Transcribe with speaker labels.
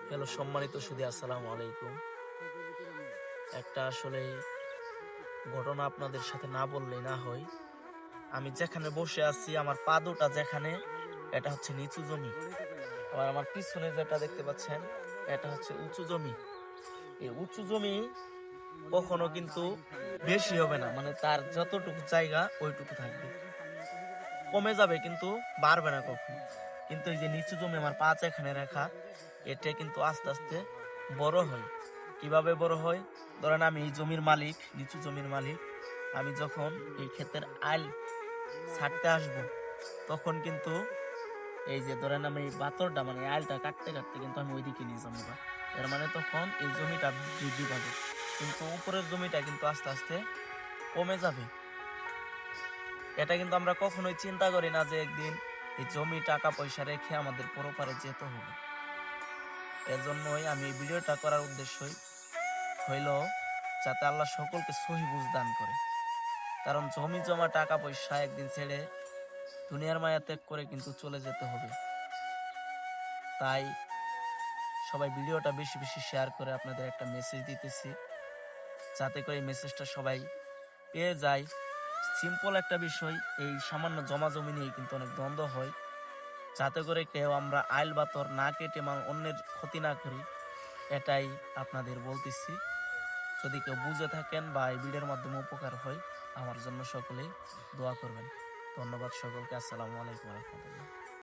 Speaker 1: Hello সম্মানিত সুধী, আসসালামু আলাইকুম। একটা আসলে ঘটনা আপনাদের সাথে না বললেই না হয়। আমি যেখানে বসে আছি, আমার পা দুটা যেখানে, এটা হচ্ছে নিচু জমি। আবার আমার পিছনে যেটা দেখতে পাচ্ছেন, এটা হচ্ছে উঁচু জমি। এই উঁচু জমি কখনো কিন্তু বেশি হবে না, মানে তার যতটুকু জায়গা ওইটুকু থাকবে, কমে যাবে কিন্তু বাড়বে না কখনো। কিন্তু এই যে নিচু জমি আমার পা যেখানে রাখা, এটা কিন্তু আস্তে আস্তে বড় হয়। কিভাবে বড় হয়? ধরেন আমি এই জমির মালিক, নিচু জমির মালিক। আমি যখন এই ক্ষেতের আইল ছাড়তে আসব, তখন কিন্তু এই যে ধরেন আমি এই বাতরটা মানে আইলটা কাটতে কাটতে কিন্তু আমি ওইদিকে নিয়ে যাবো গা। এর মানে তখন এই জমিটা বৃদ্ধি পাবে, কিন্তু উপরের জমিটা কিন্তু আস্তে আস্তে কমে যাবে। এটা কিন্তু আমরা কখনোই চিন্তা করি না যে একদিন এই জমি টাকা পয়সা রেখে আমাদের পরপারে যেতে হবে। এজন্যই আমি এই ভিডিওটা করার উদ্দেশ্যই হইল যাতে আল্লাহ সকলকে সহি বুঝ দান করে। কারণ জমি জমা টাকা পয়সা একদিন ছেড়ে দুনিয়ার মায়া ত্যাগ করে কিন্তু চলে যেতে হবে। তাই সবাই ভিডিওটা বেশি বেশি শেয়ার করে আপনাদের একটা মেসেজ দিতেছি, যাতে করে এই মেসেজটা সবাই পেয়ে যায়। সিম্পল একটা বিষয়, এই সামান্য জমা জমি নিয়ে কিন্তু অনেক দ্বন্দ্ব হয়। যাতে করে কেউ আমরা আইল বাতর না কেটে অন্যের ক্ষতি না করি, এটাই আপনাদের বলতেছি। যদি কেউ বুঝে থাকেন বা এই ভিডিওর মাধ্যমে উপকার হয়, আমার জন্য সকলেই দোয়া করবেন। ধন্যবাদ সকলকে। আসসালামু আলাইকুম রহমতুল্লাহ।